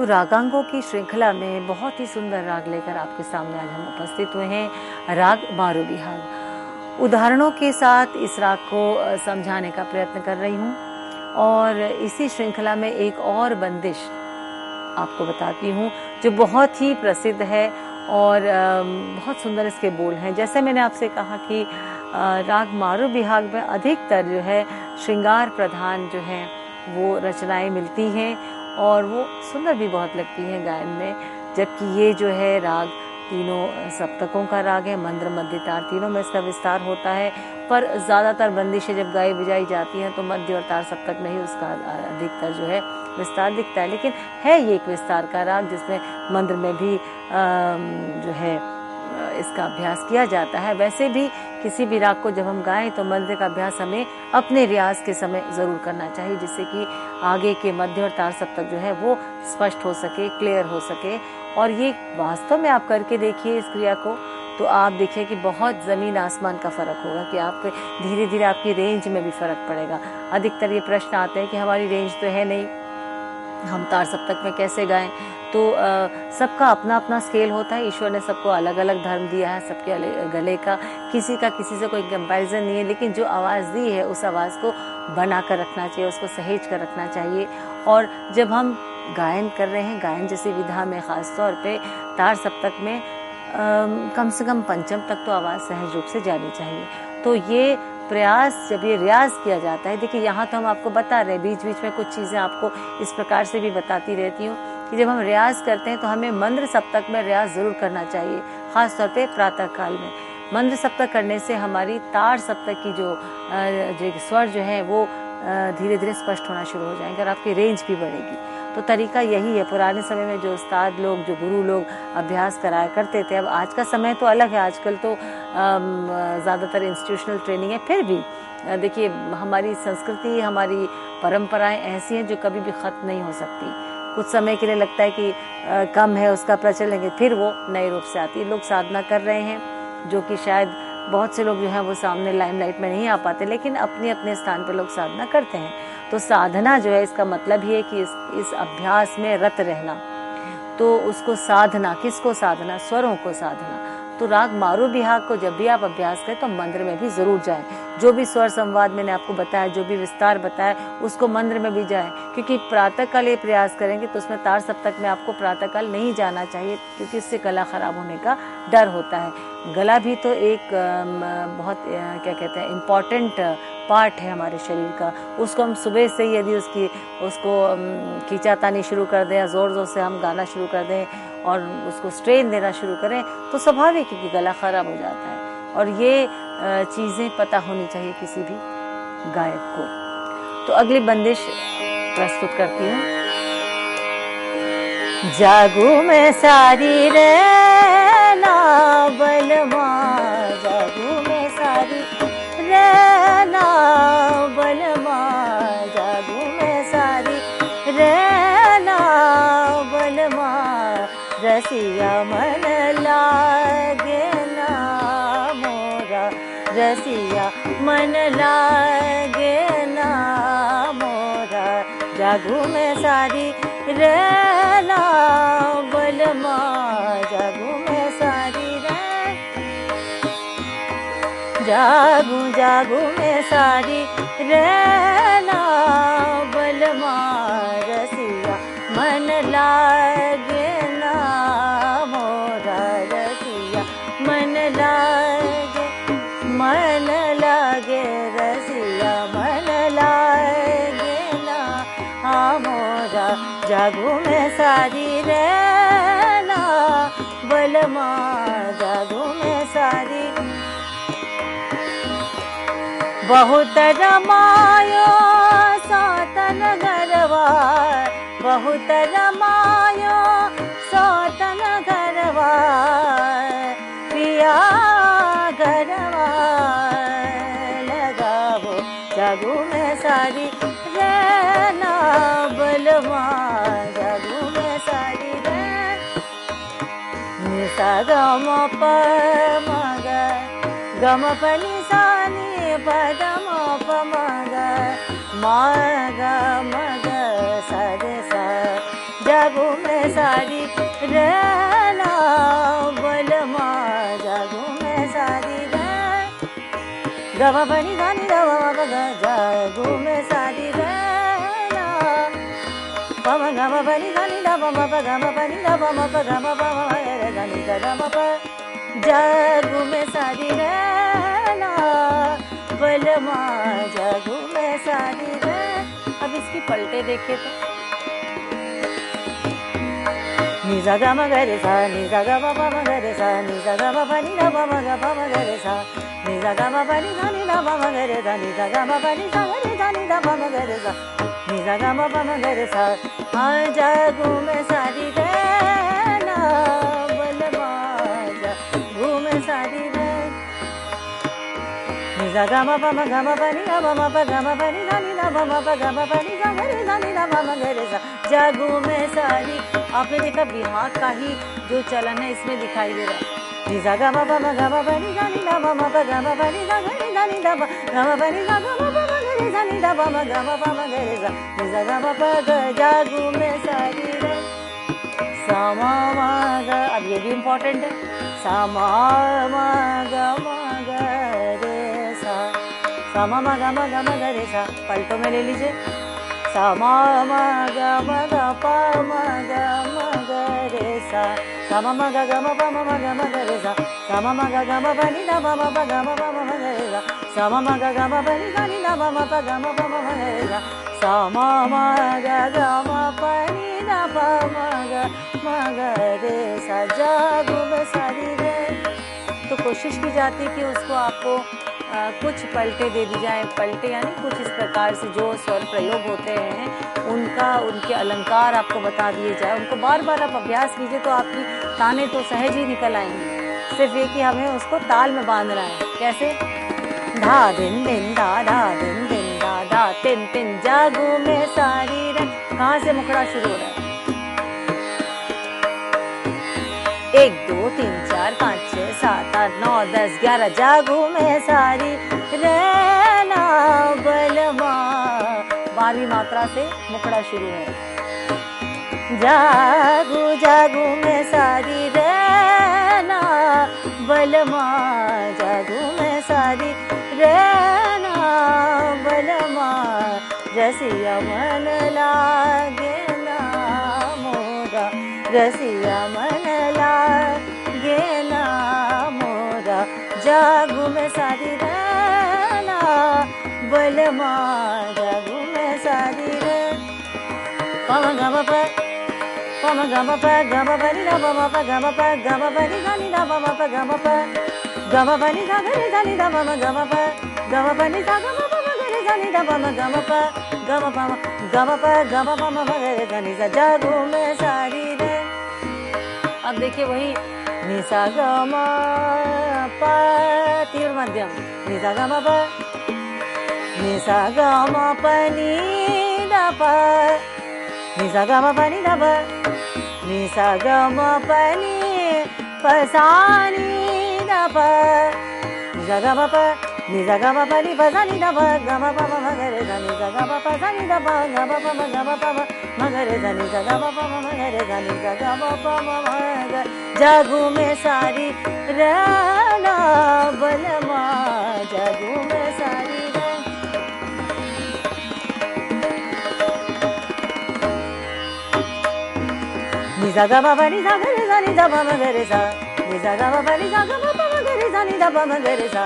रागांगों की श्रृंखला में बहुत ही सुंदर राग लेकर आपके सामने आज हम उपस्थित हुए हैं, राग मारूबिहाग। उदाहरणों के साथ इस राग को समझाने का प्रयत्न कर रही हूँ और इसी श्रृंखला में एक और बंदिश आपको बताती हूँ जो बहुत ही प्रसिद्ध है और बहुत सुंदर इसके बोल हैं। जैसे मैंने आपसे कहा कि राग मारूबिहाग में अधिकतर जो है श्रृंगार प्रधान जो है वो रचनाएं मिलती हैं और वो सुंदर भी बहुत लगती हैं गायन में। जबकि ये जो है राग तीनों सप्तकों का राग है, मंद्र मध्य तार तीनों में इसका विस्तार होता है, पर ज़्यादातर बंदिशें जब गाई बजाई जाती हैं तो मध्य और तार सप्तक में ही उसका अधिकतर जो है विस्तार दिखता है। लेकिन है ये एक विस्तार का राग जिसमें मंद्र में भी जो है इसका अभ्यास किया जाता है। वैसे भी किसी भी राग को जब हम गाएं तो मंद्र का अभ्यास हमें अपने रियाज के समय ज़रूर करना चाहिए, जिससे कि आगे के मध्य और तार सप्तक जो है वो स्पष्ट हो सके, क्लियर हो सके। और ये वास्तव में आप करके देखिए इस क्रिया को, तो आप देखिए कि बहुत ज़मीन आसमान का फ़र्क होगा कि आपके धीरे धीरे आपकी रेंज में भी फ़र्क पड़ेगा। अधिकतर ये प्रश्न आते हैं कि हमारी रेंज तो है नहीं, हम तार सप्तक में कैसे गाएं। तो सबका अपना अपना स्केल होता है, ईश्वर ने सबको अलग अलग धर्म दिया है, सबके गले का किसी से कोई कंपैरिजन नहीं है। लेकिन जो आवाज़ दी है उस आवाज़ को बना कर रखना चाहिए, उसको सहेज कर रखना चाहिए। और जब हम गायन कर रहे हैं, गायन जैसी विधा में ख़ास तौर पे तार सप्तक में कम से कम पंचम तक तो आवाज़ सहज रूप से जानी चाहिए। तो ये प्रयास जब ये रियाज किया जाता है, देखिए यहाँ तो हम आपको बता रहे हैं, बीच बीच में कुछ चीज़ें आपको इस प्रकार से भी बताती रहती हूँ कि जब हम रियाज करते हैं तो हमें मंद्र सप्तक में रियाज ज़रूर करना चाहिए, ख़ास तौर पे प्रातः काल में। मंद्र सप्तक करने से हमारी तार सप्तक की जो स्वर जो है वो धीरे धीरे स्पष्ट होना शुरू हो जाएंगे और आपकी रेंज भी बढ़ेगी। तो तरीका यही है। पुराने समय में जो उस्ताद लोग, जो गुरु लोग अभ्यास कराया करते थे, अब आज का समय तो अलग है, आजकल तो ज़्यादातर इंस्टीट्यूशनल ट्रेनिंग है। फिर भी देखिए हमारी संस्कृति, हमारी परंपराएं ऐसी हैं जो कभी भी ख़त्म नहीं हो सकती। कुछ समय के लिए लगता है कि कम है उसका प्रचलन, फिर वो नए रूप से आती है। लोग साधना कर रहे हैं, जो कि शायद बहुत से लोग जो हैं वो सामने लाइमलाइट में नहीं आ पाते, लेकिन अपने अपने स्थान पर लोग साधना करते हैं। तो साधना जो है इसका मतलब ही है कि इस अभ्यास में रत रहना। तो उसको साधना, किसको साधना? स्वरों को साधना। तो राग मारूबिहाग को जब भी आप अभ्यास करें तो मंद्र में भी ज़रूर जाएं। जो भी स्वर संवाद मैंने आपको बताया, जो भी विस्तार बताया, उसको मंद्र में भी जाएं। क्योंकि प्रातःकाल ये प्रयास करेंगे तो उसमें तार सप्तक में आपको प्रातःकाल नहीं जाना चाहिए, क्योंकि इससे गला ख़राब होने का डर होता है। गला भी तो एक बहुत क्या कहते हैं इम्पॉर्टेंट पार्ट है हमारे शरीर का। उसको हम सुबह से ही यदि उसको खींचातानी शुरू कर दें, ज़ोर ज़ोर से हम गाना शुरू कर दें और उसको स्ट्रेन देना शुरू करें तो स्वाभाविक है कि गला ख़राब हो जाता है। और ये चीज़ें पता होनी चाहिए किसी भी गायक को। तो अगली बंदिश प्रस्तुत करती हूँ। जागू मैं सारी रहना बलमा, जागू मैं सारी रहना बलमा, जागू मैं सारी रहना बलमा, रसिया मन लागे ना मोरा, रसिया मन लागे ना मोरा, जागू मैं सारी रहना बलमा, जागू मैं सारी जागू जागू मैं सारी रहना बलमा, रसिया मन लागे ना मोरा, रसिया मन लागे रसिया मन लागे ना मोरा, जागू मैं सारी रहना बलमा, जागू मैं सारी। बहुत रमायो सौतन गरवा, बहुत रमायो सौतन गरवा, पिया गरवा लगावो, जागू मैं सारी रहना बलमा, जागू मैं सारी निसा गम प मग, गम प निसा नि पद म प मग, मग मग सा रे सा, जग जागू मैं सारी रहना बलमा जागू मैं सारी गवा बनी गानी गवा बगा जागू मैं सारी रहना पम गवा बनी गानी गवा प गवा बनी गवा प गवा प रे गानी गवा प जागू मैं सारी रहना बलमा जागू मैं सारी रह। अब इसकी पलटे देखिए तो निजा गा म ग रे सा निजा गा प म ग रे सा निजा गा प नि गा प म ग प म ग रे सा निजा गा म प नि गा नि दा प म ग रे सा निजा गा म प नि सा ग रे सा नि दा प म ग रे सा निजा गा म प म ग रे सा जागू मैं सारी रहना बलमा जागू मैं सारी रह निजा गा म प म ग म प नि गा प म प ग म प नि गा नि दा प म प ग म प नि सा ग रे सा नि दा प म ग रे सा जागू मैं सारी। आपने देखा बिहार का ही जो चलन है इसमें दिखाई दे रहा है। निजा गा म प म ग म प नि गा नि दा प म प ग म प नि सा ग रे सा नि दा प ग म प नि सा ग म प म ग रे सा नि दा प म ग म प म ग रे सा निजा गा म प ग जागू मैं सारी रे सा म म ग। अब ये भी इम्पोर्टेंट है सा म म ग रे सा म ग म ग रे सा पलटों में ले लीजिए सा म म ग प म ग रे सा सा म म ग म प म ग म ग रे सा सा म म ग म प नि दा प म प ग म प म ग रे सा सा म म ग म प नि सा नि दा प म प ग म प म ग रे सा सा म म ग म प नि दा प म ग रे सा जागू मैं सारी रे। तो कोशिश की जाती है कि उसको आपको कुछ पलटे दे दी जाए। पलटे यानी कुछ इस प्रकार से जो स्वर प्रयोग होते हैं उनके अलंकार आपको बता दिए जाए। उनको बार बार आप अभ्यास कीजिए तो आपकी ताने तो सहज ही निकल आएंगी। सिर्फ ये कि हमें उसको ताल में बांधना है। कैसे धा दिन दिन दा दिन दिन दा तिन तिन जागू मैं सारी रे। कहाँ से मुखड़ा शुरू हो रहा है 1 2 3 4 5 6 7 8 9 10 11 जागू मैं सारी रहना बलमा। 12वीं मात्रा से मुखड़ा शुरू है। जागू जागू मैं सारी रहना बलमा जागू मैं सारी रहना बलमा रसिया मन लागे ना मोरा रसिया मन लागे ना मोरा जागू मैं सारी रहना बलमा जागू मैं सारी रे पम ग म प पम ग म प ग म प नि दा प म प ग म प ग म प नि सा नि दा प म प ग म प ग म प नि सा ग रे सा नि दा प म ग म प ग म प नि सा ग म प म ग रे सा नि दा प म ग म प ग म प ग म प ग म प म ग रे सा नि सा जागू मैं सारी रे। अब देखिए वही नि सा ग म प तीव्र मध्यम नि सा ग म प नि सा ग म प नि दा प नि सा ग म प नि दा प नि सा ग म प नि प सा नि दा प नि सा ग म प नि सा ग म प नि प सा नि दा प ग म प म ग रे सा नि सा ग म प सा नि दा प ग म प म ग म प म ग रे सा नि सा ग म प म ग रे सा नि सा ग म प म ग जागू मैं सारी रहना बलमा जागू मैं सारी रह। नि सा ग म प नि सा ग रे सा नि दा प म ग रे सा नि सा ग म प नि सा ग म प म ग रे सा नि दा प म ग रे सा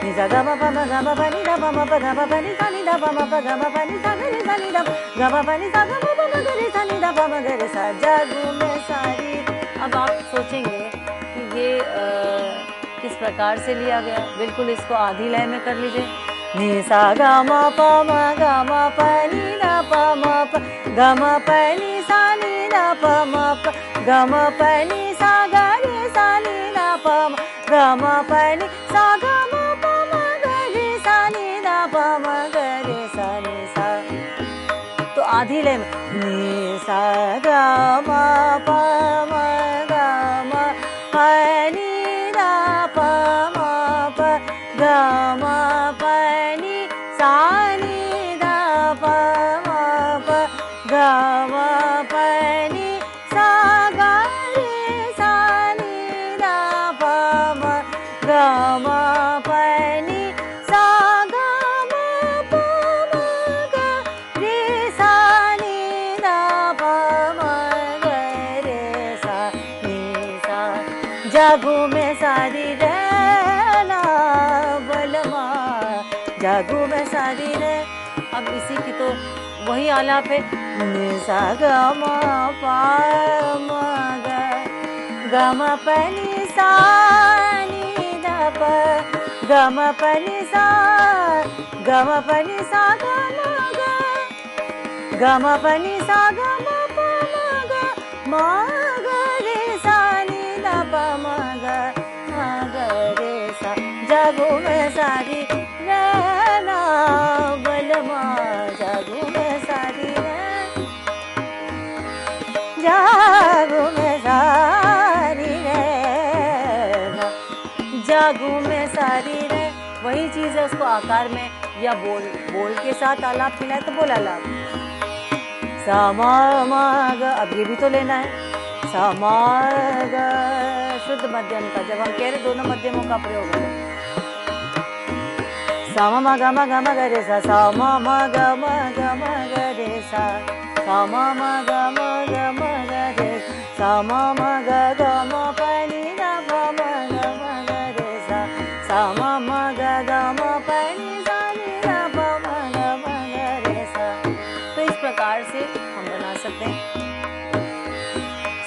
नि सा ग म प म ग म प नि दा प म प ग म प नि सा नि दा प म प ग म प नि सा ग रे सा नि दा ग म प नि सा ग म प म ग रे सा नि दा प म ग रे सा जागू मैं सारी। अब आप सोचेंगे कि ये किस प्रकार से लिया गया। बिल्कुल इसको आधी लय में कर लीजिए नि सा ग म प म ग म प नि दा प म प ग म प नि सा नि दा प म प ग म प नि सा ग रे सा नि दा प म ग म प नि सा ग म प म ग रे सा नि दा प म ग रे सा नि सा। तो आधी लय में नि सा ग म प म ग म प नि दा प म प ग म प नि सा नि दा प म प ग म प नि ग म प नि सा ग म प म ग रे सा नि द प म ग रे सा नि सा जागू में सारी रे ना बलमा जागू में सारी रे। अब इसी की तो वही आलाप है नि सा ग म प म ग ग म प नि सा नि द प ग म प नि सा ग म प नि सा ग म ग ग म प नि सा ग म प म ग म ग रे सा नि द प म ग म ग रे सा जागू में सारी रे ना बलमा जागू में सारी रे जागू में सारी रे ना जागू में सारी रे। वही चीज है, उसको आकार में या बोल के साथ आलाप मिला है तो बोल आलाप सा म म ग। अब ये भी तो लेना है सा म ग शुद्ध मध्यम का, जब हम कह रहे दोनों मध्यमों का प्रयोग है सा म म ग म ग म ग रे सा सा म म ग म ग म ग रे सा सा म म ग म ग म ग रे सा म म ग ग म प नि द प म ग म ग रे सा सा म म ग ग म प नि सा नि द प म ग म ग रे सा। तो इस प्रकार से हम बना सकते हैं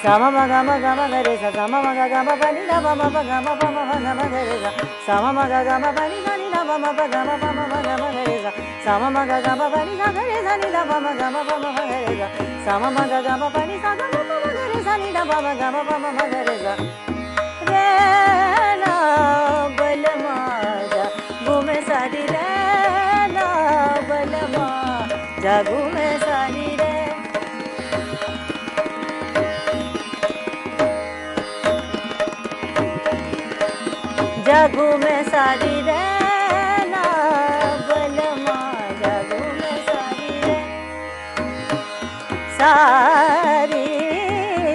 सा म म ग म ग म ग रे सा सा म म ग ग म प नि द प म प ग म प म ग म ग रे सा सा म म ग ग म प नि सा नि द प म प ग म प म ग म ग रे सा सा म म ग ग म प नि सा ग रे सा नि द प म ग म प म ग रे सा सा म म ग ग म प नि सा ग म प म ग रे सा नि द प म ग म प म ग रे सा रे ना बलमा जागू में सारी रे ना बलमा जागू में सारी रे। जागू में सारी रे ना बलमा जागू में सारी रे सारी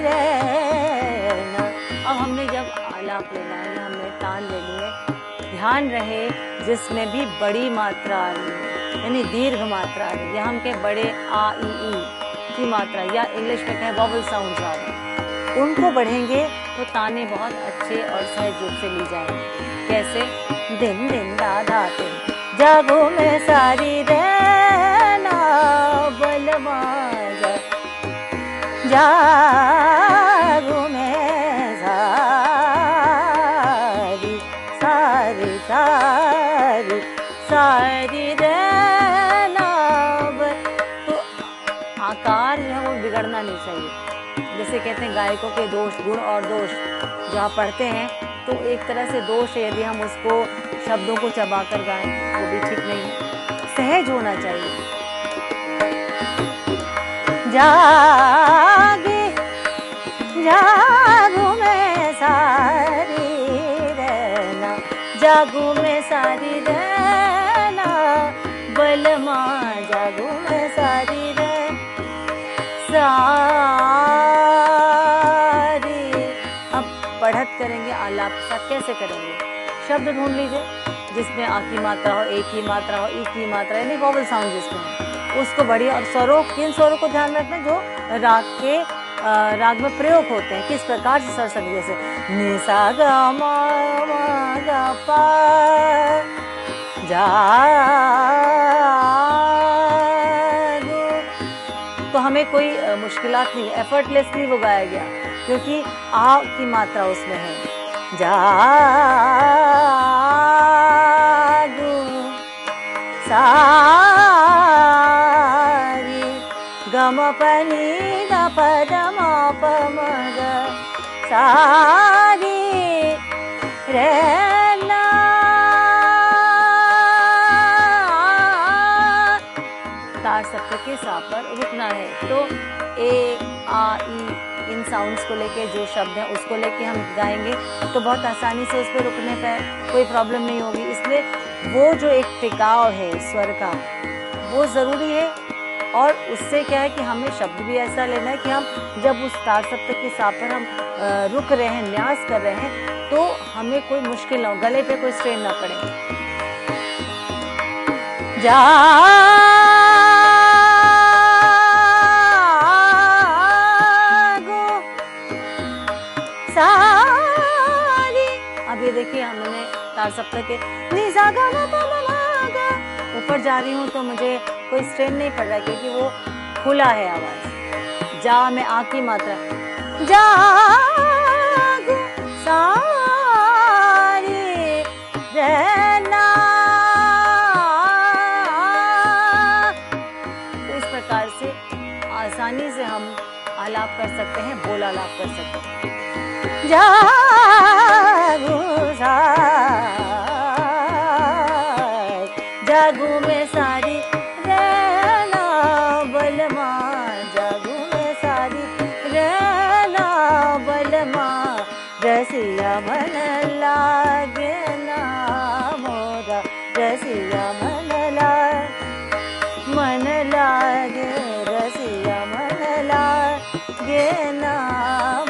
रे ना। अब हमने जब आलाप लेना है या हमने तान लेनी है, ध्यान रहे जिसमें भी बड़ी मात्रा आ रही है यानी दीर्घ मात्रा आ रही है, या हम कहें बड़े आ ई की मात्रा या इंग्लिश में कहें वॉवल साउंड आ रहे हैं, उनको बढ़ेंगे तो ताने बहुत अच्छे और सहज रूप से ली जाएंगे। कैसे दिन दिन दा दा दिन जागू में सारी रे ना बलमा जागू में सारी सारी सारी सारी रे ना। तो आकार जो है वो बिगड़ना नहीं चाहिए। जैसे कहते हैं गायकों के दोष, गुण और दोष जो आप पढ़ते हैं तो एक तरह से दोष है यदि हम उसको शब्दों को चबाकर गाएं वो भी ठीक नहीं है, सहज होना चाहिए। जागे जागू में सारी रहना जागू में सारी रहना बलमा जागू में सारी रह सारी। अब पढ़त करेंगे आलाप सा कैसे करेंगे, शब्द ढूंढ लीजिए जिसमें आ की मात्रा हो, ए की मात्रा हो, ई की मात्रा यानी वॉवल साउंड जिसमें उसको बढ़िए। और स्वरों, किन स्वरों को ध्यान रखना जो राग में प्रयोग होते हैं, किस प्रकार से स्वर संगति, जैसे नि सा ग म ग प जा तो हमें कोई मुश्किलात नहीं, एफर्टलेसली वो गाया गया क्योंकि आ की मात्रा उसमें है। जागू सारी गम पनी द पद म प म ग सारी रे ना। तार सप्तक के सा पर रुकना है तो ए आ ई इन साउंड्स को लेके जो शब्द हैं उसको लेके हम गाएंगे तो बहुत आसानी से उस पर रुकने पे कोई प्रॉब्लम नहीं होगी। इसलिए वो जो एक टिकाव है स्वर का वो ज़रूरी है और उससे क्या है कि हमें शब्द भी ऐसा लेना है कि हम जब उस तार सप्तक की सा पर हम रुक रहे हैं, न्यास कर रहे हैं, तो हमें कोई मुश्किल ना हो, गले पे कोई स्ट्रेन ना पड़े। सारी, अब ये देखिए हमने तार सप्तक के निसा गा मा पा मा गा ऊपर जा रही हूँ तो मुझे कोई स्ट्रेन नहीं पड़ रहा है, क्योंकि वो खुला है आवाज। जा में आ की मात्रा, जागो सारी रहना। तो इस प्रकार से आसानी से हम आलाप कर सकते हैं, बोल आलाप कर सकते हैं। जागो जागू में सारी रहना बलमा, जागू में सारी रहना बलमा, रसिया मन लागे ना मोरा, रसिया मन लागे, रसिया मन लागे ना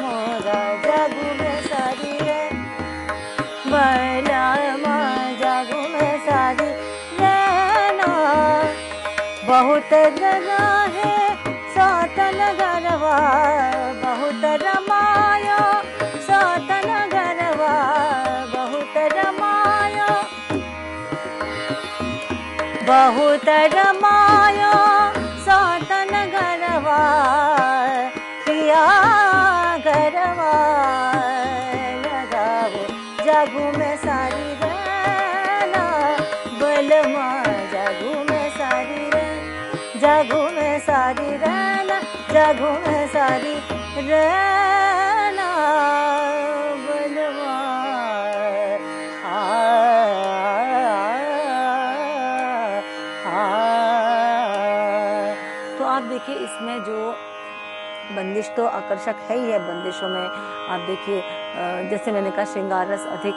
मोरा, जागू में सारी है बलमा, जागू में सारी रहना। बहुत जगह है सातन गरवा, बहुत रमायो सातन गरवा, बहुत रमायो, बहुत रमायो सातन गरवा, पिया गरवा लगाओ, जागू में सारी रहना बलमा, जागू में सारी रहना, जागू में सारी रहना, जागू में सारी रहना बलमा। तो आप देखिए इसमें जो बंदिश तो आकर्षक है ही है, बंदिशों में आप देखिए जैसे मैंने कहा श्रृंगार रस अधिक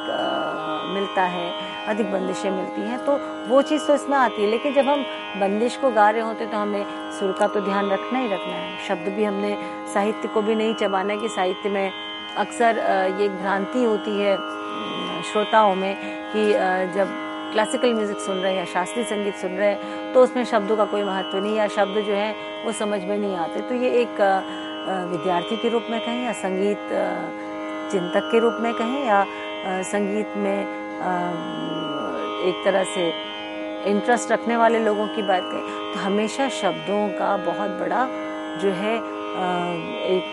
मिलता है, अधिक बंदिशें मिलती हैं, तो वो चीज़ तो इसमें आती है। लेकिन जब हम बंदिश को गा रहे होते तो हमें सुर का तो ध्यान रखना ही रखना है, शब्द भी हमने, साहित्य को भी नहीं चबाना है कि साहित्य में अक्सर ये भ्रांति होती है श्रोताओं में कि जब क्लासिकल म्यूजिक सुन रहे हैं या शास्त्रीय संगीत सुन रहे हैं तो उसमें शब्दों का कोई महत्व नहीं, या शब्द जो है वो समझ में नहीं आते। तो ये एक विद्यार्थी के रूप में कहें या संगीत चिंतक के रूप में कहें या संगीत में एक तरह से इंटरेस्ट रखने वाले लोगों की बात करें, तो हमेशा शब्दों का बहुत बड़ा जो है एक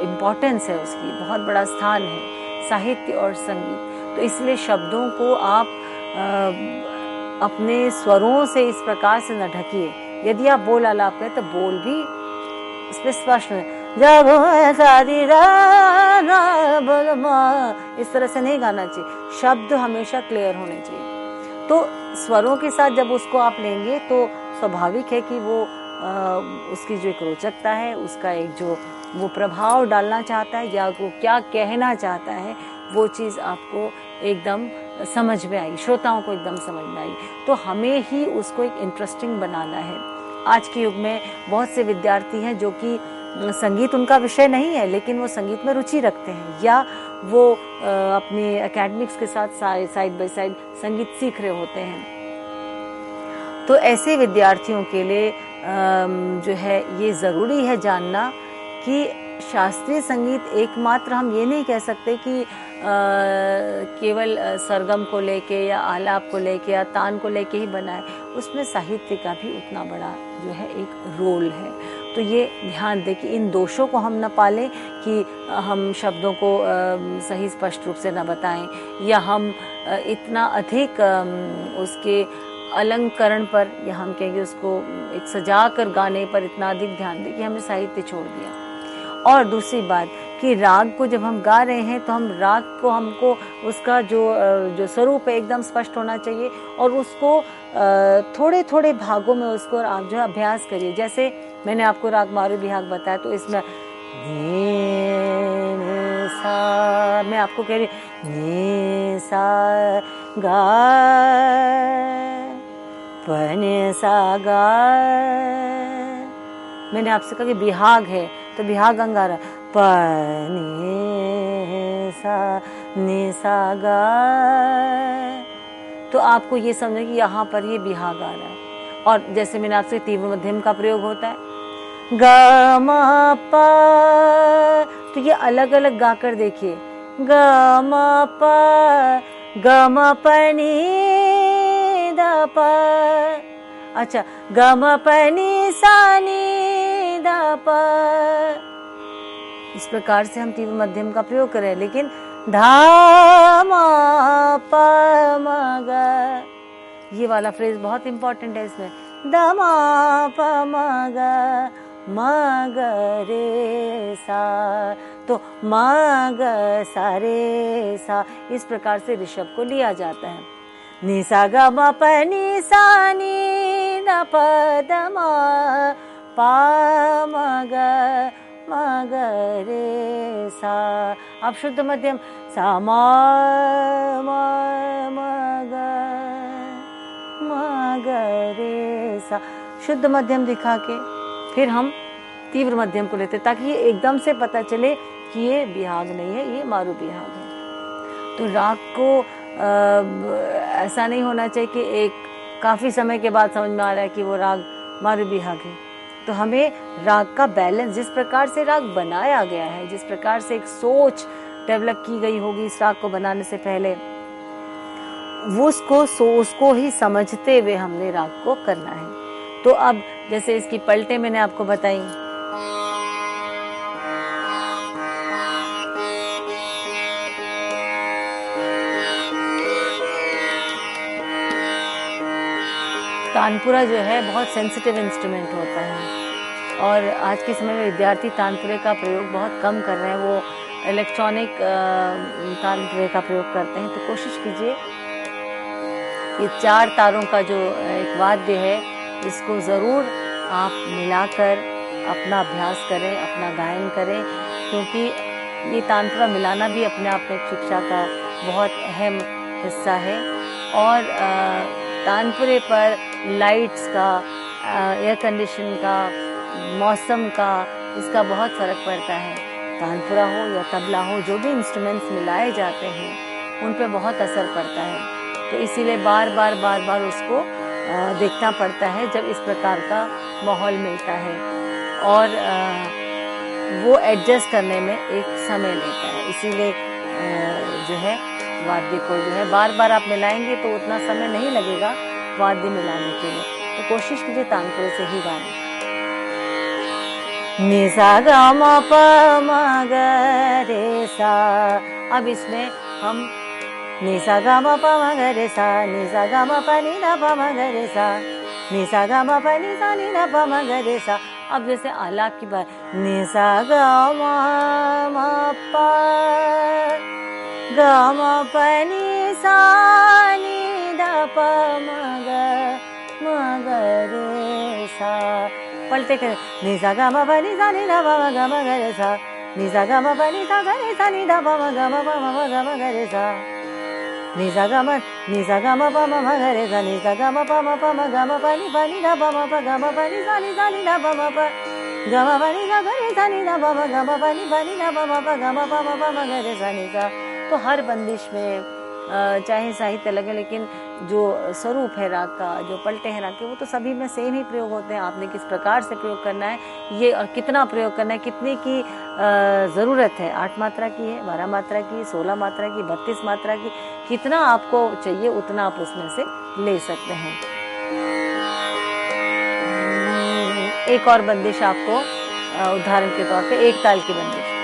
इम्पोर्टेंस है, उसकी बहुत बड़ा स्थान है साहित्य और संगीत। तो इसलिए शब्दों को आप अपने स्वरों से इस प्रकार से न ढकिए। यदि आप बोल आलाप करें तो बोल भी इसमें स्पष्ट है, जागो सारी रहना बलमा, इस तरह से नहीं गाना चाहिए, शब्द हमेशा क्लियर होने चाहिए। तो स्वरों के साथ जब उसको आप लेंगे तो स्वाभाविक है कि वो उसकी जो एक रोचकता है, उसका एक जो वो प्रभाव डालना चाहता है या वो क्या कहना चाहता है, वो चीज़ आपको एकदम समझ में आई, श्रोताओं को एकदम समझ में आई। तो हमें ही उसको एक इंटरेस्टिंग बनाना है। आज के युग में बहुत से विद्यार्थी हैं जो कि संगीत उनका विषय नहीं है, लेकिन वो संगीत में रुचि रखते हैं या वो अपने एकेडमिक्स के साथ साइड बाय साइड संगीत सीख रहे होते हैं। तो ऐसे विद्यार्थियों के लिए जो है ये ज़रूरी है जानना कि शास्त्रीय संगीत एकमात्र हम ये नहीं कह सकते कि केवल सरगम को लेके या आलाप को लेके या तान को लेके ही बना है, उसमें साहित्य का भी उतना बड़ा जो है एक रोल है। तो ये ध्यान दें कि इन दोषों को हम न पालें कि हम शब्दों को सही स्पष्ट रूप से न बताएं या हम इतना अधिक उसके अलंकरण पर या हम कहेंगे उसको एक सजा कर गाने पर इतना अधिक ध्यान दें कि हमने साहित्य छोड़ दिया। और दूसरी बात कि राग को जब हम गा रहे हैं तो हम राग को हमको उसका जो स्वरूप है एकदम स्पष्ट होना चाहिए और उसको थोड़े थोड़े भागों में उसको आप जो अभ्यास करिए। जैसे मैंने आपको राग मारू बिहाग बताया, तो इसमें नी सा मैं आपको कह रही नी सा गा पने सा गा मैंने आपसे कहा कि बिहाग है, तो बिहाग अंग आ रहा है, प नि सा गा, तो आपको ये समझे कि यहाँ पर ये बिहाग आ रहा है। और जैसे मैंने आपसे तीव्र मध्यम का प्रयोग होता है, ग म प, तो ये अलग अलग गाकर देखिए, ग म प, ग म प नि द प, अच्छा ग म प नि सा नि द प, इस प्रकार से हम तीव्र मध्यम का प्रयोग करें। लेकिन धा म प म ग, ये वाला फ्रेज बहुत इंपॉर्टेंट है इसमें, द म प म ग म ग रे सा, तो म ग सा रे सा, इस प्रकार से ऋषभ को लिया जाता है। नि सा ग म प नि सा नि द प द म प म ग म ग रे सा। अब शुद्ध मध्यम, सा म म म ग म ग रे सा, शुद्ध मध्यम दिखा के फिर हम तीव्र मध्यम को लेते, ताकि ये एकदम से पता चले कि ये बिहाग नहीं है, ये मारू बिहाग है। तो राग को ऐसा नहीं होना चाहिए कि एक काफ़ी समय के बाद समझ में आ रहा है कि वो राग मारू बिहाग है। तो हमें राग का बैलेंस, जिस प्रकार से राग बनाया गया है, जिस प्रकार से एक सोच डेवलप की गई होगी इस राग को बनाने से पहले, वो उसको ही समझते हुए हमने राग को करना है। तो अब जैसे इसकी पलटे मैंने आपको बताई, तानपुरा जो है बहुत सेंसिटिव इंस्ट्रूमेंट होता है और आज के समय में विद्यार्थी तानपुरे का प्रयोग बहुत कम कर रहे हैं, वो इलेक्ट्रॉनिक तानपुरे का प्रयोग करते हैं। तो कोशिश कीजिए ये 4 तारों का जो एक वाद्य है, इसको ज़रूर आप मिलाकर अपना अभ्यास करें, अपना गायन करें, क्योंकि ये तानपुरा मिलाना भी अपने आप में शिक्षा का बहुत अहम हिस्सा है। और तानपुरे पर लाइट्स का, एयर कंडीशन का, मौसम का, इसका बहुत फ़र्क पड़ता है। तानपुरा हो या तबला हो, जो भी इंस्ट्रूमेंट्स मिलाए जाते हैं उन पे बहुत असर पड़ता है। तो इसीलिए बार बार उसको देखना पड़ता है जब इस प्रकार का माहौल मिलता है, और वो एडजस्ट करने में एक समय लेता है। इसीलिए जो है वाद्य को जो है बार बार आप मिलाएंगे तो उतना समय नहीं लगेगा वाद्य मिलाने के लिए। तो कोशिश कीजिए तानपुरे से ही गाएं। नि सा ग म प म ग रे सा। अब इसमें हम नि सा ग म प म ग रे सा, नि सा ग म प नि द प म ग रे सा, नि सा ग म प नि सा नि द प म ग रे सा। अब जैसे आलाप की बात, नि सा ग म प ग म प नि सा नि द प म ग रे सा। पलटे करें, नि सा ग म प नि सा नि द प म ग म ग रे सा, नि सा ग म प नि सा ग रे सा नि द प म ग म प म ग म ग रे सा, नि सा ग म प म म ग रे सा, नि सा ग म प म ग म प नि द प म प ग म प नि सा नि द प म प ग म प नि सा ग रे सा नि द प म ग म प नि द प म प ग म प म ग रे सा नि सा। तो हर बंदिश में चाहे साहित्य अलग है, लेकिन जो स्वरूप है राग का, जो पलटे हैं राग के, वो तो सभी में सेम ही प्रयोग होते हैं। आपने किस प्रकार से प्रयोग करना है ये, और कितना प्रयोग करना है, कितने की ज़रूरत है, 8 मात्रा की है, 12 मात्रा की, 16 मात्रा की, 32 मात्रा की, कितना आपको चाहिए उतना आप उसमें से ले सकते हैं। एक और बंदिश आपको उदाहरण के तौर पे, एक ताल की बंदिश।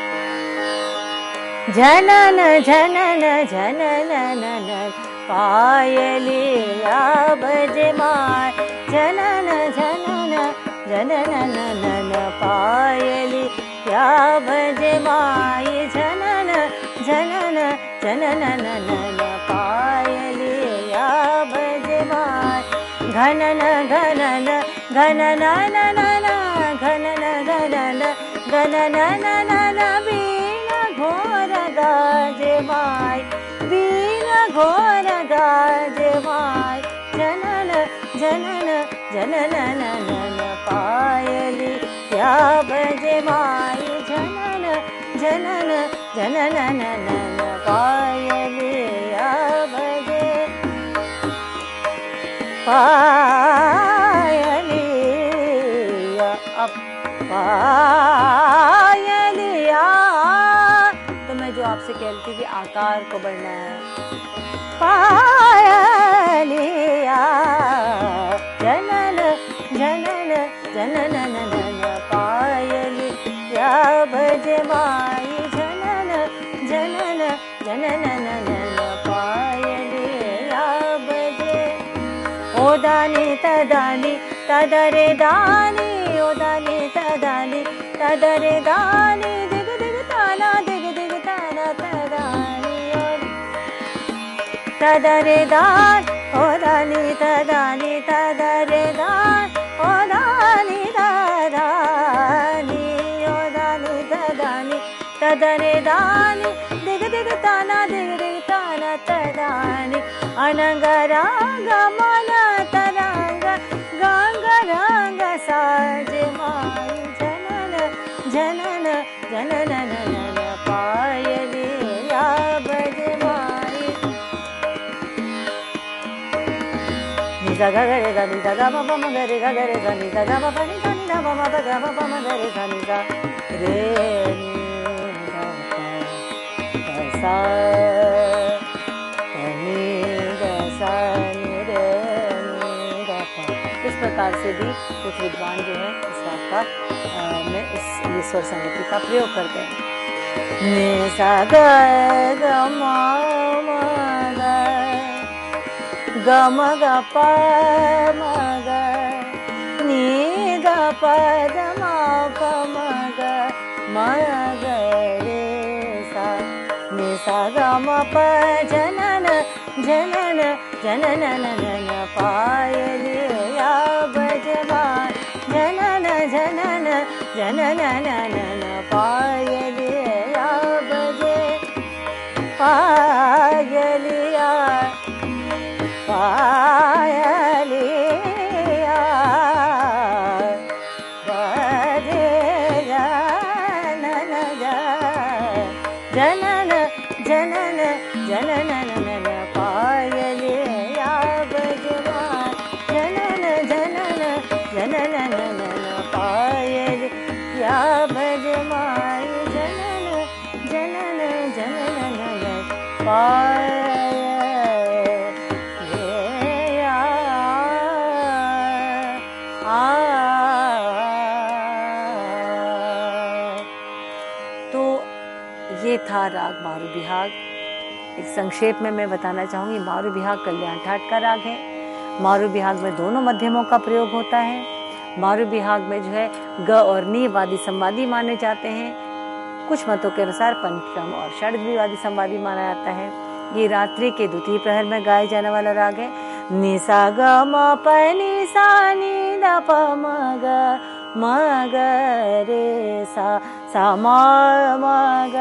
झनन झनन झनन पायलिया बजे माय, झनन झनन झनन पायलिया बजे माय, झनन झनन झनन पायलिया बजे माय, घनन घनन घनन घनन घनन घनन बीना घोर गाजे माय, बीना घोर गाजे माय, झनन झनन झनन पायली भजे माई जनन जनन जनन पायलिया भजे पायलिया पायलिया। तो मैं जो आपसे कहती थी कि आकार को बढ़ना है, पायलिया जनन जनन जनन पायलिया भजे माई जनन जनन जनन पायलिया भजे। ओ दानी तदानी तदरे दानी, ओ दानी तदानी तदरे दानी, दिग दिग ताना दिग दिग ताना तदानी तदरे दान, ओ दानी तदानी तदरे दान, ओ दानी तदानी, ओ दानी तदानी तदरे दानी, दिग दिग ताना तदानी। अनंग राग मन तरंग गंग रंग साजे माई जनन जनन जनन पायलिया भजे माई। निजा ग रे दा निजा ग म प म ग रे ग रे दा निजा ग म प नि दा नि दा म म प ग म प म ग रे दा निजा रे नि दा प सा नि दा सा नि रे नि दा प। इस प्रकार से भी कुछ विद्वान जो है इस राग का में इस स्वर संगति का प्रयोग करते हैं। नि सा ग ग म म ग ग म ग प म ग नि ग प द म प म ग म ग रे सा नि सा ग म प जनन जनन जनन पायलिया भजे माई जनन जनन जनन पायलिया भजे पायलिया पायलिया भजे जनन जनन जनन जनन पायलिया भजे माई जनन जनन जनन पायलिया भजे माई जनन जनन जनन पायलिया। तो ये था राग मारू बिहाग। एक संक्षेप में मैं बताना चाहूँगी, मारू बिहाग कल्याण ठाट का राग है। मारू बिहाग में दोनों मध्यमों का प्रयोग होता है। मारू बिहाग में जो है ग और नी वादी संवादी माने जाते हैं। कुछ मतों के अनुसार पंचम और षड्वी वादी संवादी माना जाता है। ये रात्रि के द्वितीय प्रहर में गाए जाने वाला राग है। नि सा ग म प नि सा नि द प म ग रे सा सा म ग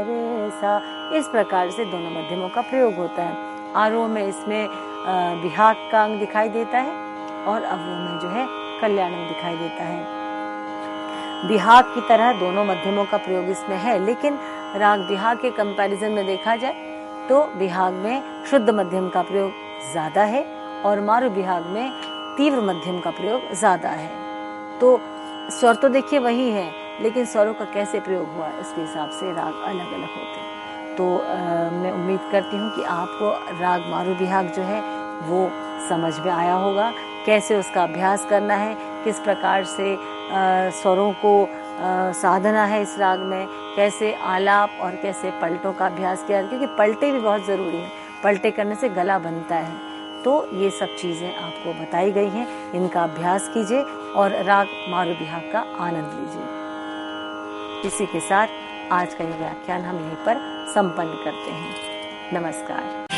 रे सा। इस प्रकार से दोनों मध्यमों का प्रयोग होता है। आरोह में इसमें बिहाग का अंग दिखाई देता है और अवरोह में जो है कल्याण में दिखाई देता है। बिहाग की तरह दोनों मध्यमों का प्रयोग इसमें है, लेकिन राग बिहाग के कंपैरिजन में देखा जाए तो बिहाग में शुद्ध मध्यम का प्रयोग ज्यादा है और मारू बिहाग में तीव्र मध्यम का प्रयोग ज्यादा है। तो स्वर तो देखिए वही है, लेकिन स्वरों का कैसे प्रयोग हुआ इसके हिसाब से राग अलग अलग होते हैं। तो मैं उम्मीद करती हूँ कि आपको राग मारू बिहाग जो है वो समझ में आया होगा, कैसे उसका अभ्यास करना है, किस प्रकार से स्वरों को साधना है इस राग में, कैसे आलाप और कैसे पलटों का अभ्यास किया, क्योंकि पलटे भी बहुत ज़रूरी है। पलटे करने से गला बनता है। तो ये सब चीज़ें आपको बताई गई हैं, इनका अभ्यास कीजिए और राग मारू बिहाग का आनंद लीजिए। इसी के साथ आज का ये व्याख्यान हम यहीं पर संपन्न करते हैं। नमस्कार।